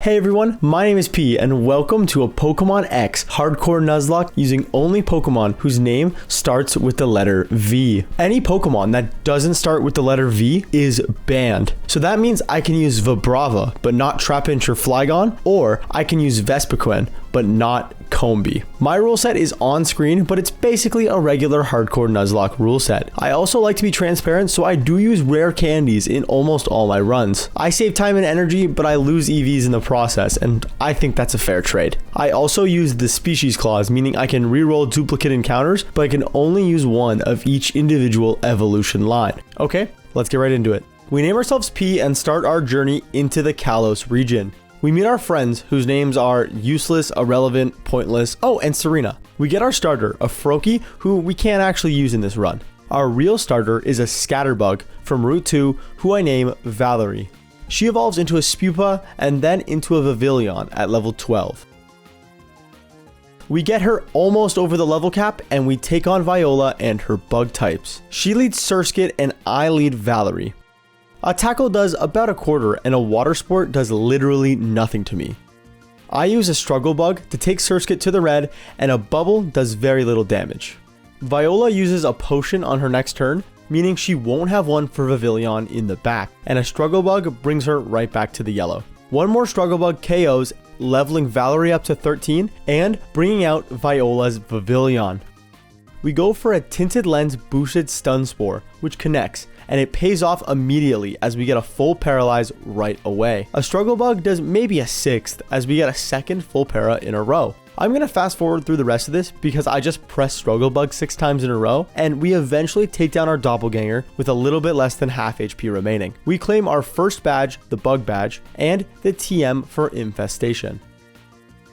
Hey everyone, my name is P and welcome to a Pokemon X Hardcore Nuzlocke using only Pokemon whose name starts with the letter V. Any Pokemon that doesn't start with the letter V is banned. So that means I can use Vibrava but not Trapinch or Flygon, or I can use Vespiquen but not Combee. My rule set is on screen, but it's basically a regular Hardcore Nuzlocke rule set. I also like to be transparent, so I do use rare candies in almost all my runs. I save time and energy, but I lose EVs in the process, and I think that's a fair trade. I also use the species clause, meaning I can reroll duplicate encounters, but I can only use one of each individual evolution line. Okay, let's get right into it. We name ourselves P and start our journey into the Kalos region. We meet our friends whose names are Useless, Irrelevant, Pointless, oh, and Serena. We get our starter, a Froakie, who we can't actually use in this run. Our real starter is a Scatterbug from Route 2, who I name Valerie. She evolves into a Spupa and then into a Vivillon at level 12. We get her almost over the level cap and we take on Viola and her bug types. She leads Surskit and I lead Valerie. A Tackle does about a quarter and a Water Sport does literally nothing to me. I use a Struggle Bug to take Surskit to the red, and a Bubble does very little damage. Viola uses a Potion on her next turn, meaning she won't have one for Vivillon in the back, and a Struggle Bug brings her right back to the yellow. One more Struggle Bug KOs, leveling Valerie up to 13 and bringing out Viola's Vivillon. We go for a Tinted Lens boosted Stun Spore, which connects, and it pays off immediately as we get a full Paralyze right away. A Struggle Bug does maybe a 6th as we get a second full para in a row. I'm going to fast forward through the rest of this because I just pressed Struggle Bug 6 times in a row, and we eventually take down our Doppelganger with a little bit less than half HP remaining. We claim our first badge, the Bug Badge, and the TM for Infestation.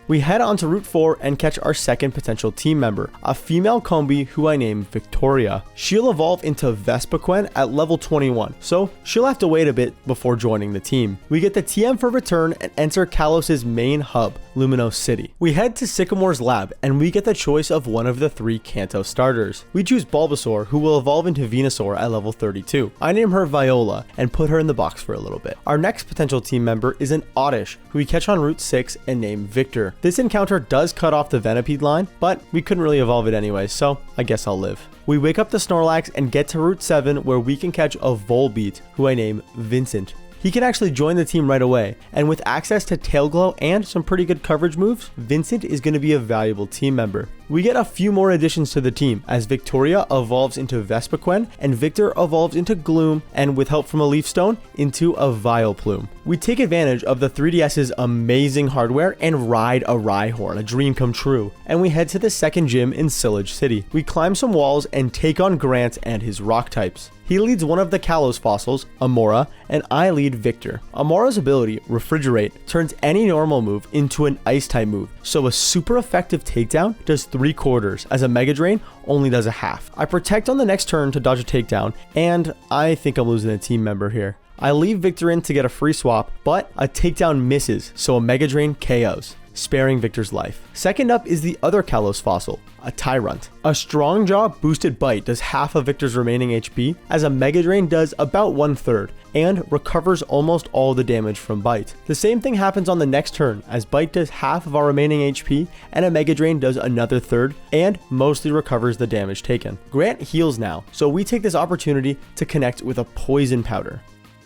We head on to Route 4 and catch our second potential team member, a female Combee who I name Victoria. She'll evolve into Vespiquen at level 21, so she'll have to wait a bit before joining the team. We get the TM for return and enter Kalos' main hub, Luminos City. We head to Sycamore's lab and we get the choice of one of the 3 Kanto starters. We choose Bulbasaur, who will evolve into Venusaur at level 32. I name her Viola and put her in the box for a little bit. Our next potential team member is an Oddish, who we catch on Route 6 and name Victor. This encounter does cut off the Venipede line, but we couldn't really evolve it anyway, so I guess I'll live. We wake up the Snorlax and get to Route 7 where we can catch a Volbeat, who I name Vincent. He can actually join the team right away, and with access to Tail Glow and some pretty good coverage moves, Vincent is going to be a valuable team member. We get a few more additions to the team as Victoria evolves into Vespiquen and Victor evolves into Gloom, and with help from a Leaf Stone, into a Vileplume. We take advantage of the 3DS's amazing hardware and ride a Rhyhorn, a dream come true, and we head to the second gym in Sillage City. We climb some walls and take on Grant and his rock types. He leads one of the Kalos fossils, Amora, and I lead Victor. Amora's ability, Refrigerate, turns any normal move into an ice type move, so a super effective takedown does 3/4, as a Mega Drain only does a half. I protect on the next turn to dodge a takedown, and I think I'm losing a team member here. I leave Victor in to get a free swap, but a takedown misses, so a Mega Drain KOs, sparing Victor's life. Second up is the other Kalos fossil, a Tyrunt. A Strong Jaw boosted bite does half of Victor's remaining HP, as a Mega Drain does about 1/3, and recovers almost all the damage from bite. The same thing happens on the next turn, as bite does half of our remaining HP, and a Mega Drain does another 1/3, and mostly recovers the damage taken. Grant heals now, so we take this opportunity to connect with a Poison Powder.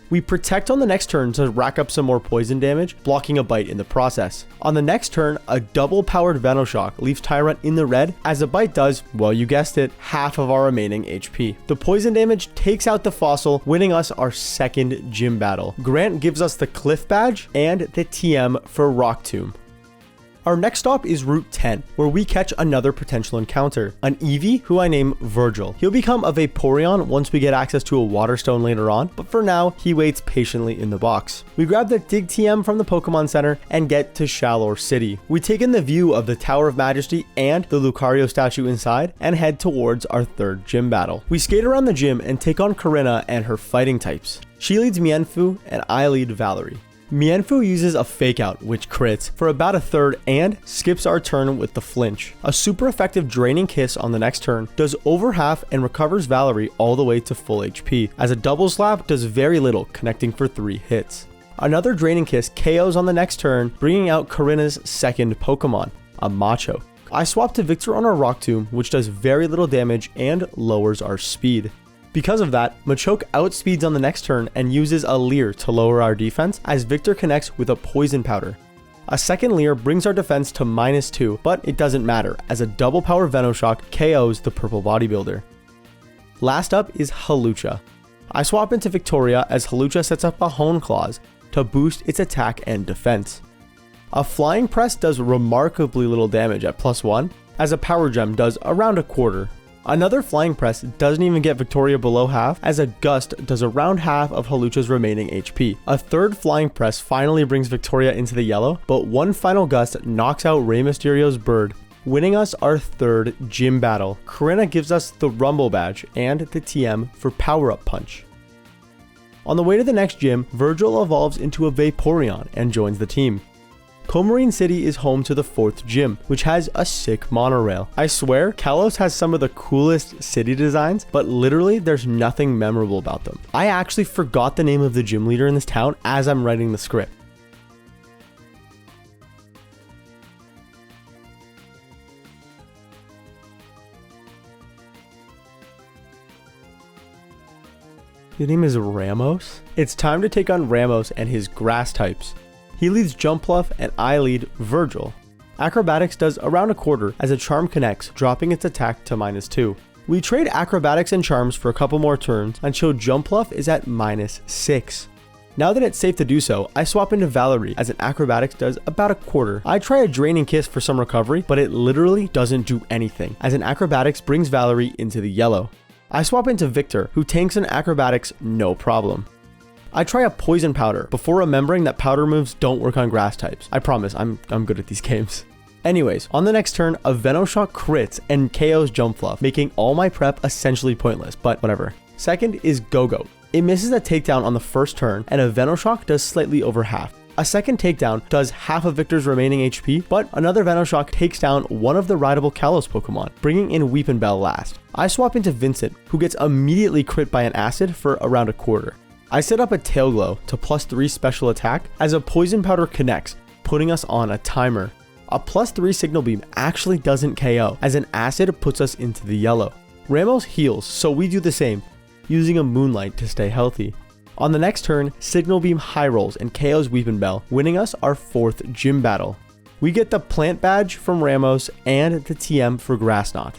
We protect on the next turn to rack up some more poison damage, blocking a bite in the process. On the next turn, a double powered Venoshock leaves Tyrunt in the red, as a bite does, well you guessed it, half of our remaining HP. The poison damage takes out the fossil, winning us our second gym battle. Grant gives us the Cliff Badge and the TM for Rock Tomb. Our next stop is Route 10, where we catch another potential encounter, an Eevee who I name Virgil. He'll become a Vaporeon once we get access to a Water Stone later on, but for now, he waits patiently in the box. We grab the Dig TM from the Pokemon Center and get to Shalor City. We take in the view of the Tower of Majesty and the Lucario statue inside and head towards our third gym battle. We skate around the gym and take on Corinna and her fighting types. She leads Mienfoo and I lead Valerie. Mienfoo uses a Fake Out, which crits for about a 1/3 and skips our turn with the Flinch. A super effective Draining Kiss on the next turn does over half and recovers Valerie all the way to full HP, as a Double Slap does very little, connecting for 3 hits. Another Draining Kiss KOs on the next turn, bringing out Karina's second Pokemon, a Macho. I swap to Victor on our Rock Tomb, which does very little damage and lowers our speed. Because of that, Machoke outspeeds on the next turn and uses a Leer to lower our defense as Victor connects with a Poison Powder. A second Leer brings our defense to -2, but it doesn't matter as a double power Venoshock KOs the purple bodybuilder. Last up is Hawlucha. I swap into Victoria as Hawlucha sets up a Hone Claws to boost its attack and defense. A Flying Press does remarkably little damage at +1, as a Power Gem does around a quarter. Another Flying Press doesn't even get Victoria below half, as a Gust does around half of Hawlucha's remaining HP. A third Flying Press finally brings Victoria into the yellow, but one final Gust knocks out Rey Mysterio's bird, winning us our third gym battle. Karina gives us the Rumble Badge and the TM for Power Up Punch. On the way to the next gym, Virgil evolves into a Vaporeon and joins the team. Comarine City is home to the 4th gym, which has a sick monorail. I swear, Kalos has some of the coolest city designs, but literally there's nothing memorable about them. I actually forgot the name of the gym leader in this town as I'm writing the script. His name is Ramos? It's time to take on Ramos and his grass types. He leads Jumpluff and I lead Virgil. Acrobatics does around a quarter as a Charm connects, dropping its attack to -2. We trade Acrobatics and Charms for a couple more turns until Jumpluff is at -6. Now that it's safe to do so, I swap into Valerie as an Acrobatics does about a quarter. I try a Draining Kiss for some recovery, but it literally doesn't do anything as an Acrobatics brings Valerie into the yellow. I swap into Victor, who tanks an Acrobatics no problem. I try a Poison Powder before remembering that powder moves don't work on grass types. I promise, I'm good at these games. Anyways, on the next turn, a Venoshock crits and KOs Jumpluff, making all my prep essentially pointless, but whatever. Second is Go-Go. It misses a takedown on the first turn, and a Venoshock does slightly over half. A second takedown does half of Victor's remaining HP, but another Venoshock takes down one of the rideable Kalos Pokemon, bringing in Weepinbell last. I swap into Vincent, who gets immediately crit by an Acid for around a quarter. I set up a Tail Glow to +3 special attack as a Poison Powder connects, putting us on a timer. A +3 Signal Beam actually doesn't KO, as an Acid puts us into the yellow. Ramos heals, so we do the same, using a Moonlight to stay healthy. On the next turn, Signal Beam high rolls and KOs Weepinbell, winning us our 4th gym battle. We get the Plant Badge from Ramos and the TM for Grass Knot.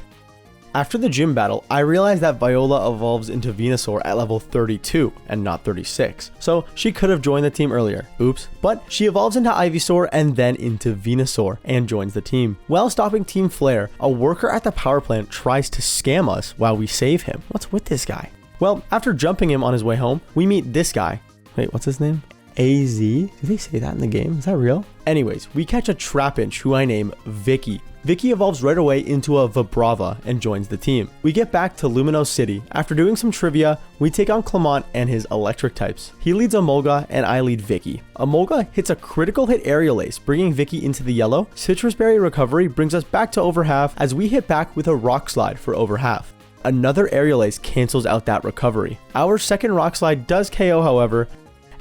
After the gym battle, I realized that Viola evolves into Venusaur at level 32 and not 36, so she could have joined the team earlier, oops, but she evolves into Ivysaur and then into Venusaur and joins the team. While stopping Team Flare, a worker at the power plant tries to scam us while we save him. What's with this guy? Well, after jumping him on his way home, we meet this guy. Wait, what's his name? AZ? Do they say that in the game? Is that real? Anyways, we catch a Trapinch who I name Vicky. Vicky evolves right away into a Vibrava and joins the team. We get back to Lumino City. After doing some trivia, we take on Clement and his electric types. He leads Emolga and I lead Vicky. Emolga hits a critical hit Aerial Ace, bringing Vicky into the yellow. Citrus Berry recovery brings us back to over half as we hit back with a Rock Slide for over half. Another Aerial Ace cancels out that recovery. Our second Rock Slide does KO, however,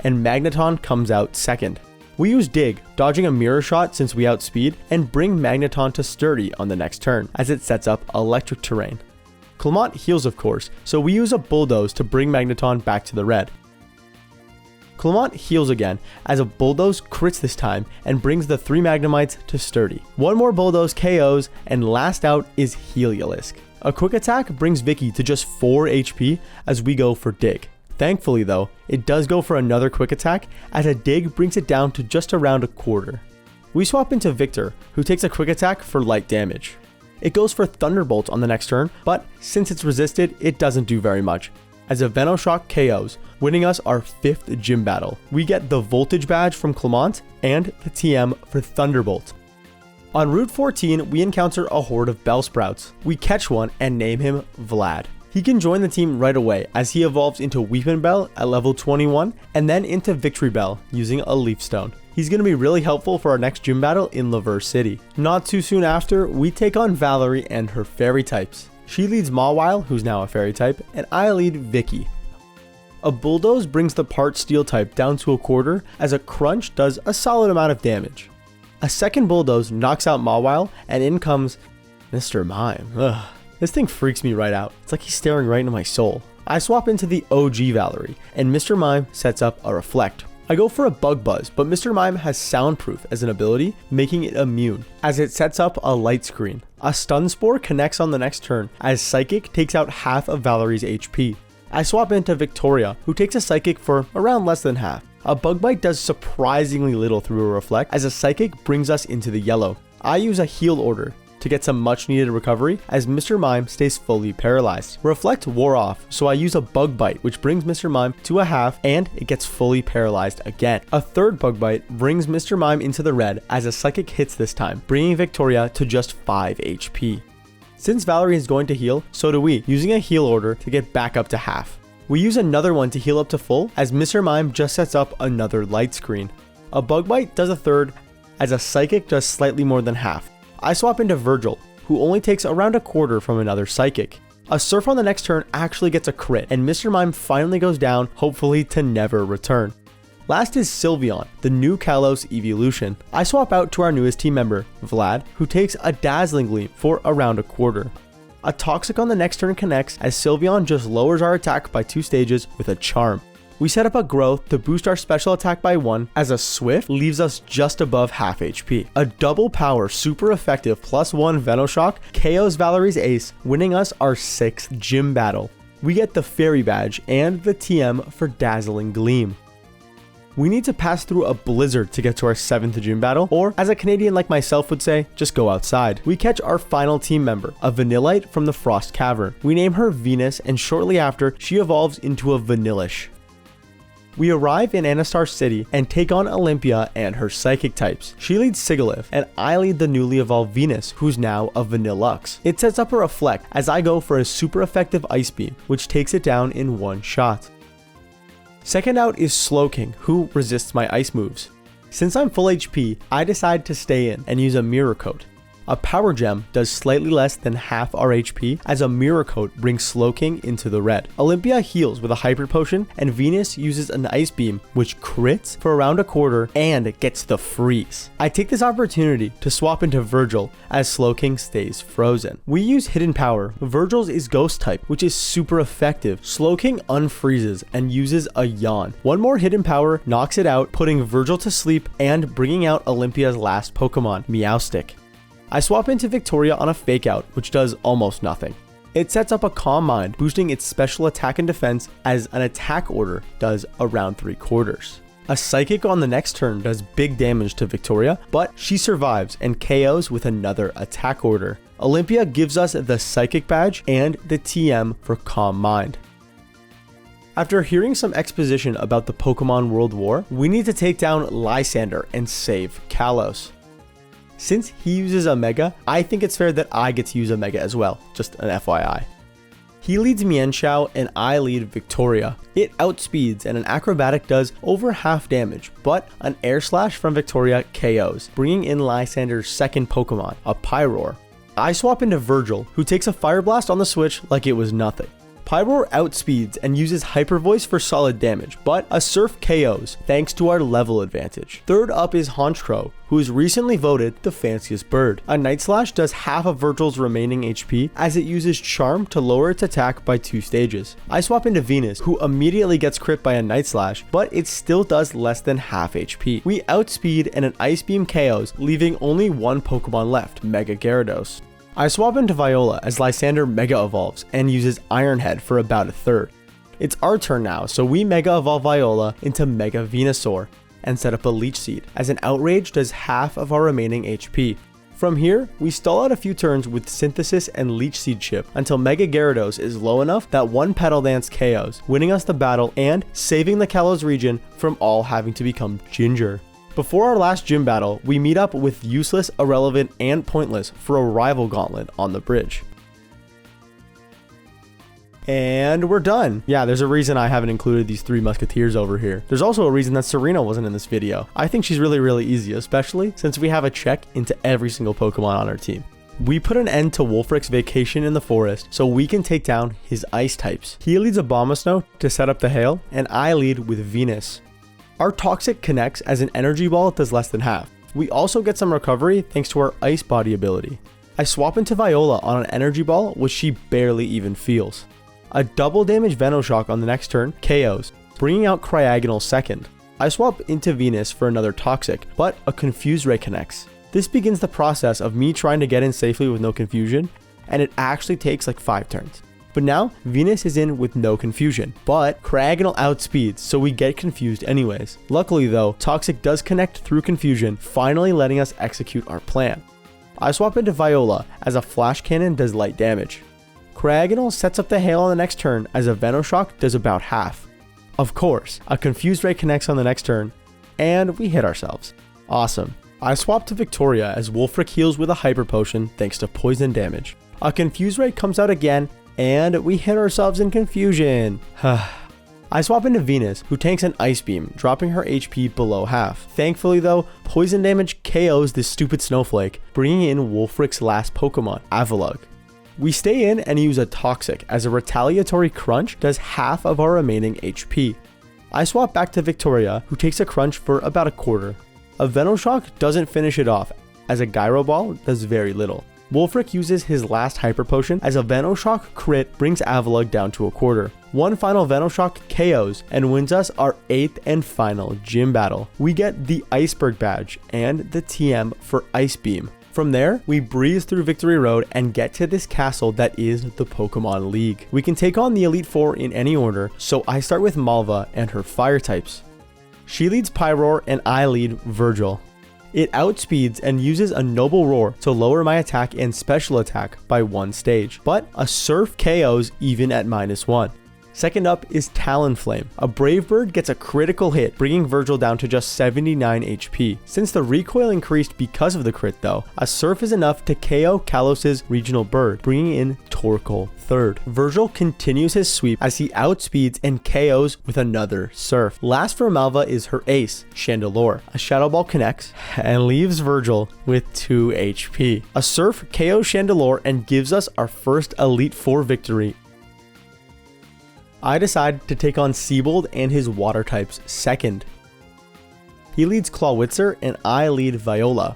and Magneton comes out second. We use Dig, dodging a Mirror Shot since we outspeed, and bring Magneton to Sturdy on the next turn, as it sets up electric terrain. Clement heals of course, so we use a Bulldoze to bring Magneton back to the red. Clement heals again, as a Bulldoze crits this time and brings the 3 Magnemites to Sturdy. One more Bulldoze KOs, and last out is Heliolisk. A quick attack brings Vicky to just 4 HP as we go for Dig. Thankfully though, it does go for another quick attack as a Dig brings it down to just around a quarter. We swap into Victor, who takes a quick attack for light damage. It goes for Thunderbolt on the next turn, but since it's resisted, it doesn't do very much, as a Venoshock KOs, winning us our 5th gym battle. We get the Voltage Badge from Clement and the TM for Thunderbolt. On Route 14, we encounter a horde of Bellsprouts. We catch one and name him Vlad. He can join the team right away as he evolves into Weepinbell at level 21 and then into Victory Bell using a Leaf Stone. He's going to be really helpful for our next gym battle in Laver City. Not too soon after, we take on Valerie and her fairy types. She leads Mawile, who's now a fairy type, and I lead Vicky. A Bulldoze brings the part steel type down to a quarter, as a Crunch does a solid amount of damage. A second Bulldoze knocks out Mawile, and in comes Mr. Mime. Ugh. This thing freaks me right out. It's like he's staring right into my soul. I swap into the OG Valerie, and Mr. Mime sets up a Reflect. I go for a Bug Buzz, but Mr. Mime has Soundproof as an ability, making it immune, as it sets up a Light Screen. A Stun Spore connects on the next turn, as Psychic takes out half of Valerie's HP. I swap into Victoria, who takes a Psychic for around less than half. A Bug Bite does surprisingly little through a Reflect, as a Psychic brings us into the yellow. I use a Heal Order to get some much needed recovery, as Mr. Mime stays fully paralyzed. Reflect wore off, so I use a Bug Bite, which brings Mr. Mime to a half, and it gets fully paralyzed again. A third Bug Bite brings Mr. Mime into the red, as a Psychic hits this time, bringing Victoria to just 5 HP. Since Valerie is going to heal, so do we, using a Heal Order to get back up to half. We use another one to heal up to full, as Mr. Mime just sets up another Light Screen. A Bug Bite does a third, as a Psychic does slightly more than half. I swap into Virgil, who only takes around a quarter from another Psychic. A Surf on the next turn actually gets a crit, and Mr. Mime finally goes down, hopefully to never return. Last is Sylveon, the new Kalos evolution. I swap out to our newest team member, Vlad, who takes a Dazzling Gleam for around a quarter. A Toxic on the next turn connects, as Sylveon just lowers our attack by 2 stages with a Charm. We set up a Growth to boost our special attack by 1, as a Swift leaves us just above half HP. A double power super effective +1 Venoshock KOs Valerie's Ace, winning us our 6th gym battle. We get the Fairy Badge and the TM for Dazzling Gleam. We need to pass through a blizzard to get to our 7th gym battle, or as a Canadian like myself would say, just go outside. We catch our final team member, a Vanillite from the Frost Cavern. We name her Venus, and shortly after, she evolves into a Vanillish. We arrive in Anastar City and take on Olympia and her psychic types. She leads Sigalith, and I lead the newly evolved Venus, who's now a Vanillux. It sets up a Reflect, as I go for a super effective Ice Beam, which takes it down in one shot. Second out is Slowking, who resists my ice moves. Since I'm full HP, I decide to stay in and use a Mirror Coat. A Power Gem does slightly less than half our HP, as a Mirror Coat brings Slowking into the red. Olympia heals with a Hyper Potion, and Venus uses an Ice Beam, which crits for around a quarter and gets the freeze. I take this opportunity to swap into Virgil, as Slowking stays frozen. We use Hidden Power. Virgil's is Ghost type, which is super effective. Slowking unfreezes and uses a Yawn. One more Hidden Power knocks it out, putting Virgil to sleep and bringing out Olympia's last Pokemon, Meowstic. I swap into Victoria on a Fake Out, which does almost nothing. It sets up a Calm Mind, boosting its special attack and defense, as an attack order does around 3/4. A Psychic on the next turn does big damage to Victoria, but she survives and KOs with another attack order. Olympia gives us the Psychic Badge and the TM for Calm Mind. After hearing some exposition about the Pokemon World War, we need to take down Lysander and save Kalos. Since he uses a Mega, I think it's fair that I get to use a Mega as well, just an FYI. He leads Mienshao and I lead Victoria. It outspeeds and an Acrobatic does over half damage, but an Air Slash from Victoria KOs, bringing in Lysander's second Pokemon, a Pyroar. I swap into Virgil, who takes a Fire Blast on the switch like it was nothing. Pyroar outspeeds and uses Hyper Voice for solid damage, but a Surf KOs thanks to our level advantage. Third up is Honchkrow, who is recently voted the fanciest bird. A Night Slash does half of Virgil's remaining HP, as it uses Charm to lower its attack by 2 stages. I swap into Venus, who immediately gets crit by a Night Slash, but it still does less than half HP. We outspeed and an Ice Beam KOs, leaving only one Pokemon left, Mega Gyarados. I swap into Viola as Lysander Mega Evolves and uses Iron Head for about a third. It's our turn now, so we Mega Evolve Viola into Mega Venusaur and set up a Leech Seed, as an Outrage does half of our remaining HP. From here, we stall out a few turns with Synthesis and Leech Seed chip until Mega Gyarados is low enough that one Petal Dance KOs, winning us the battle and saving the Kalos region from all having to become Ginger. Before our last gym battle, we meet up with Useless, Irrelevant, and Pointless for a rival gauntlet on the bridge. And we're done. Yeah, there's a reason I haven't included these 3 Musketeers over here. There's also a reason that Serena wasn't in this video. I think she's really easy, especially since we have a check into every single Pokemon on our team. We put an end to Wulfric's vacation in the forest so we can take down his ice types. He leads Abomasnow to set up the hail, and I lead with Venus. Our Toxic connects as an energy ball does less than half. We also get some recovery thanks to our Ice Body ability. I swap into Viola on an energy ball, which she barely even feels. A double damage Venoshock on the next turn KOs, bringing out Cryogonal second. I swap into Venus for another Toxic, but a Confuse Ray connects. This begins the process of me trying to get in safely with no confusion, and it actually takes like 5 turns. But now, Venus is in with no confusion, but Cryogonal outspeeds, so we get confused anyways. Luckily though, Toxic does connect through confusion, finally letting us execute our plan. I swap into Viola, as a Flash Cannon does light damage. Cryogonal sets up the hail on the next turn, as a Venoshock does about half. Of course, a Confused Ray connects on the next turn, and we hit ourselves. Awesome. I swap to Victoria as Wulfric heals with a Hyper Potion thanks to poison damage. A Confused Ray comes out again, and we hit ourselves in confusion. I swap into Venus, who tanks an Ice Beam, dropping her HP below half. Thankfully though, poison damage KOs this stupid snowflake, bringing in Wulfric's last Pokemon, Avalugg. We stay in and use a Toxic, as a Retaliatory Crunch does half of our remaining HP. I swap back to Victoria, who takes a Crunch for about a quarter. A Venoshock doesn't finish it off, as a Gyro Ball does very little. Wulfric uses his last Hyper Potion, as a Venoshock crit brings Avalugg down to a quarter. One final Venoshock KOs and wins us our 8th and final gym battle. We get the Iceberg badge and the TM for Ice Beam. From there, we breeze through Victory Road and get to this castle that is the Pokemon League. We can take on the Elite Four in any order, so I start with Malva and her fire types. She leads Pyroar and I lead Virgil. It outspeeds and uses a Noble Roar to lower my attack and special attack by 1 stage, but a Surf KOs even at -1. Second up is Talonflame. A Brave Bird gets a critical hit, bringing Virgil down to just 79 HP. Since the recoil increased because of the crit though, a Surf is enough to KO Kalos' Regional Bird, bringing in Torkoal third. Virgil continues his sweep as he outspeeds and KOs with another Surf. Last for Malva is her ace, Chandelure. A Shadow Ball connects and leaves Virgil with 2 HP. A Surf KOs Chandelure and gives us our first Elite Four victory. I decide to take on Seabold and his water types second. He leads Clawitzer and I lead Viola.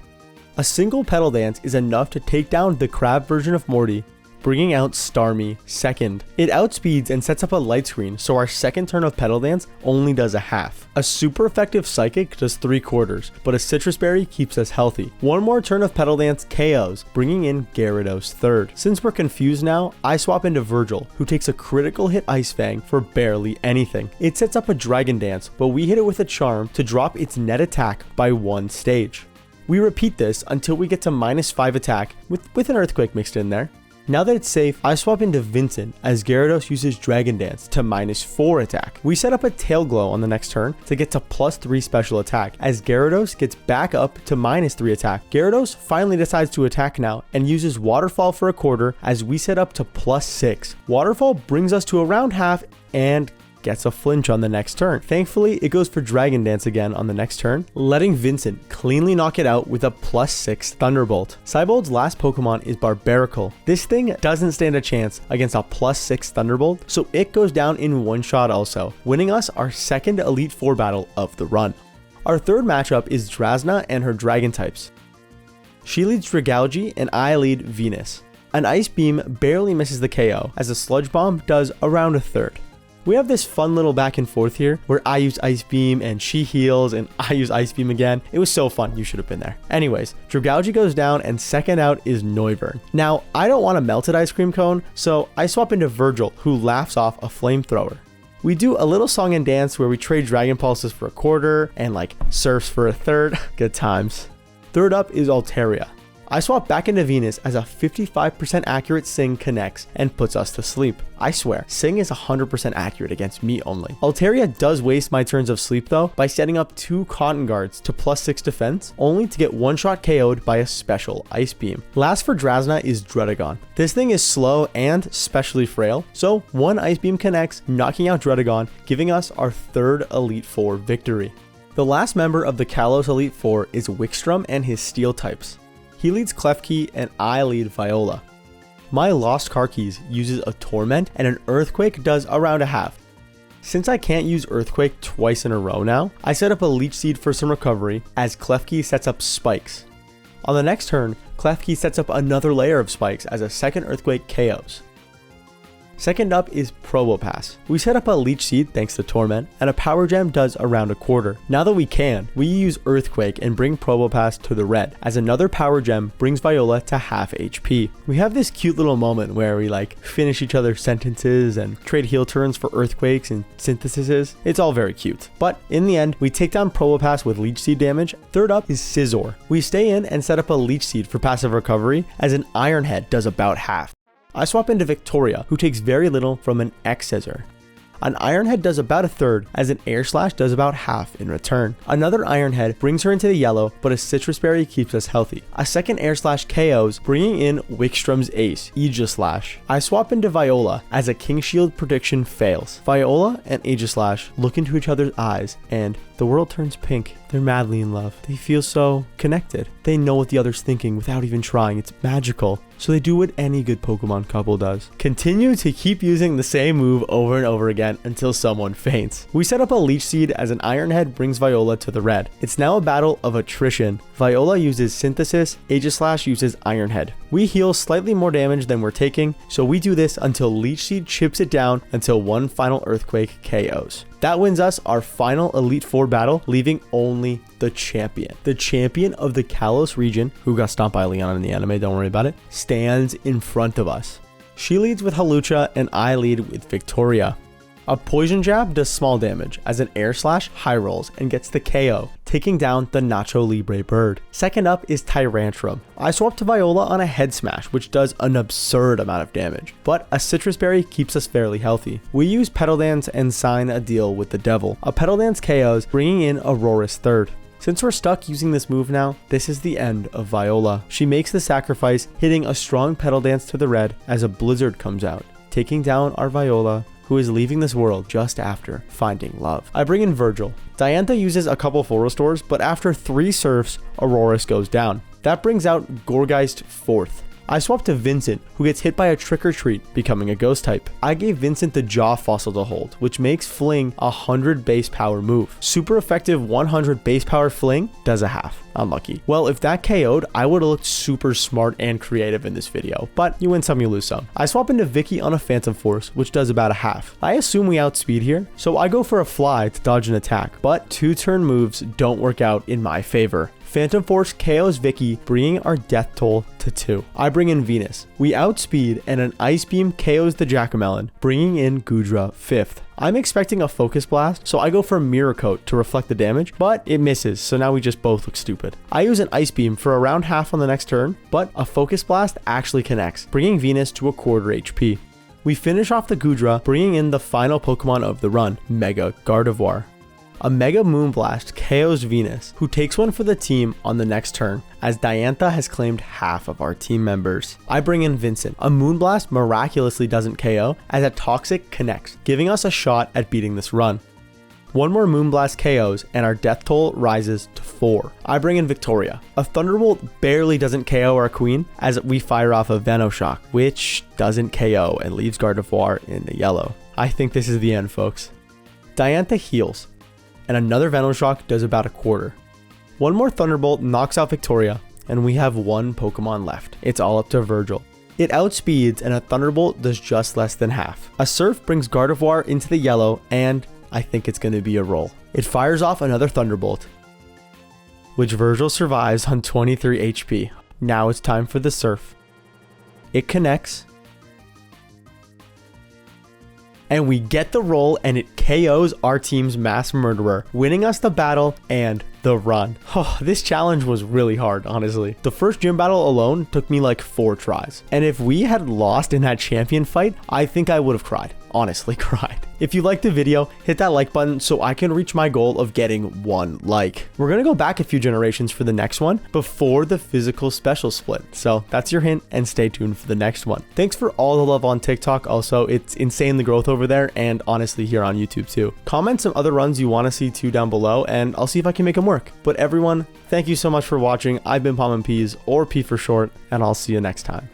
A single Petal Dance is enough to take down the crab version of Morty, bringing out Starmie second. It outspeeds and sets up a light screen, so our second turn of Petal Dance only does a half. A super effective Psychic does 3/4, but a Citrus Berry keeps us healthy. One more turn of Petal Dance KOs, bringing in Gyarados third. Since we're confused now, I swap into Virgil, who takes a critical hit Ice Fang for barely anything. It sets up a Dragon Dance, but we hit it with a Charm to drop its net attack by 1 stage. We repeat this until we get to -5 attack with an Earthquake mixed in there. Now that it's safe, I swap into Vincent as Gyarados uses Dragon Dance to -4 attack. We set up a Tail Glow on the next turn to get to +3 special attack as Gyarados gets back up to -3 attack. Gyarados finally decides to attack now and uses Waterfall for a quarter as we set up to +6. Waterfall brings us to around half and gets a flinch on the next turn. Thankfully, it goes for Dragon Dance again on the next turn, letting Vincent cleanly knock it out with a +6 Thunderbolt. Cybold's last Pokemon is Barbaracle. This thing doesn't stand a chance against a +6 Thunderbolt, so it goes down in one shot also, winning us our second Elite Four battle of the run. Our third matchup is Drasna and her Dragon types. She leads Dragalge and I lead Venus. An Ice Beam barely misses the KO, as a Sludge Bomb does around a third. We have this fun little back and forth here where I use Ice Beam and she heals and I use Ice Beam again. It was so fun, you should have been there. Anyways, Dragalge goes down and second out is Noivern. Now, I don't want a melted ice cream cone, so I swap into Virgil, who laughs off a flamethrower. We do a little song and dance where we trade Dragon Pulses for a quarter and like Surfs for a third. Good times. Third up is Altaria. I swap back into Venus as a 55% accurate Sing connects and puts us to sleep. I swear, Sing is 100% accurate against me only. Altaria does waste my turns of sleep though by setting up 2 Cotton Guards to +6 defense, only to get one-shot KO'd by a special Ice Beam. Last for Drasna is Dredagon. This thing is slow and specially frail, so one Ice Beam connects, knocking out Dredagon, giving us our third Elite Four victory. The last member of the Kalos Elite Four is Wickstrom and his Steel types. He leads Klefki and I lead Viola. My Lost Car Keys uses a Torment and an Earthquake does around a half. Since I can't use Earthquake twice in a row now, I set up a Leech Seed for some recovery as Klefki sets up Spikes. On the next turn, Klefki sets up another layer of Spikes as a second Earthquake KOs. Second up is Probopass. We set up a Leech Seed thanks to Torment, and a Power Gem does around a quarter. Now that we can, we use Earthquake and bring Probopass to the red, as another Power Gem brings Viola to half HP. We have this cute little moment where we finish each other's sentences and trade heal turns for Earthquakes and Synthesises. It's all very cute. But in the end, we take down Probopass with Leech Seed damage. Third up is Scizor. We stay in and set up a Leech Seed for passive recovery, as an Iron Head does about half. I swap into Victoria, who takes very little from an X-Scissor. An Iron Head does about a third, as an Air Slash does about half in return. Another Iron Head brings her into the yellow, but a Citrus Berry keeps us healthy. A second Air Slash KOs, bringing in Wickstrom's ace, Aegislash. I swap into Viola, as a King Shield prediction fails. Viola and Aegislash look into each other's eyes, and the world turns pink. They're madly in love. They feel so connected. They know what the other's thinking without even trying. It's magical. So they do what any good Pokemon couple does. Continue to keep using the same move over and over again until someone faints. We set up a Leech Seed as an Iron Head brings Viola to the red. It's now a battle of attrition. Viola uses Synthesis, Aegislash uses Iron Head. We heal slightly more damage than we're taking, so we do this until Leech Seed chips it down until one final Earthquake KOs. That wins us our final Elite Four battle, leaving only the champion. The champion of the Kalos region, who got stomped by Leon in the anime, don't worry about it, stands in front of us. She leads with Hawlucha and I lead with Victoria. A Poison Jab does small damage, as an Air Slash high rolls and gets the KO, taking down the Nacho Libre bird. Second up is Tyrantrum. I swap to Viola on a Head Smash, which does an absurd amount of damage, but a Citrus Berry keeps us fairly healthy. We use Petal Dance and sign a deal with the devil. A Petal Dance KOs, bringing in Aurora's third. Since we're stuck using this move now, this is the end of Viola. She makes the sacrifice, hitting a strong Petal Dance to the red as a Blizzard comes out, taking down our Viola, who is leaving this world just after finding love. I bring in Virgil. Diantha uses a couple full restores, but after 3 surfs, Aurorus goes down. That brings out Gourgeist 4th. I swap to Vincent, who gets hit by a Trick or Treat, becoming a Ghost type. I gave Vincent the Jaw Fossil to hold, which makes Fling a 100 base power move. Super effective 100 base power Fling does a half. Unlucky. Well, if that KO'd, I would have looked super smart and creative in this video, but you win some, you lose some. I swap into Vicky on a Phantom Force, which does about a half. I assume we outspeed here, so I go for a Fly to dodge an attack, but 2-turn moves don't work out in my favor. Phantom Force KOs Vicky, bringing our death toll to 2. I bring in Venus. We outspeed, and an Ice Beam KOs the Jackamelon, bringing in Goodra 5th. I'm expecting a Focus Blast, so I go for Mirror Coat to reflect the damage, but it misses, so now we just both look stupid. I use an Ice Beam for around half on the next turn, but a Focus Blast actually connects, bringing Venus to a quarter HP. We finish off the Goodra, bringing in the final Pokemon of the run, Mega Gardevoir. A Mega Moonblast KOs Venus, who takes one for the team on the next turn, as Diantha has claimed half of our team members. I bring in Vincent. A Moonblast miraculously doesn't KO, as a Toxic connects, giving us a shot at beating this run. One more Moonblast KOs, and our death toll rises to 4. I bring in Victoria. A Thunderbolt barely doesn't KO our queen, as we fire off a Venoshock, which doesn't KO and leaves Gardevoir in the yellow. I think this is the end, folks. Diantha heals, and another Venoshock does about a quarter. One more Thunderbolt knocks out Victoria, and we have one Pokemon left. It's all up to Virgil. It outspeeds, and a Thunderbolt does just less than half. A Surf brings Gardevoir into the yellow, and I think it's going to be a roll. It fires off another Thunderbolt, which Virgil survives on 23 HP. Now it's time for the Surf. It connects, and we get the roll, and it KOs our team's Mass Murderer, winning us the battle and the run. Oh, this challenge was really hard, honestly. The first gym battle alone took me like 4 tries. And if we had lost in that champion fight, I think I would have cried. Honestly cried. If you liked the video, hit that like button so I can reach my goal of getting 1 like. We're gonna go back a few generations for the next one before the physical special split. So that's your hint, and stay tuned for the next one. Thanks for all the love on TikTok. Also, it's insane the growth over there, and honestly here on YouTube too. Comment some other runs you want to see too down below, and I'll see if I can make them work. But everyone, thank you so much for watching. I've been PomminPs, or P for short, and I'll see you next time.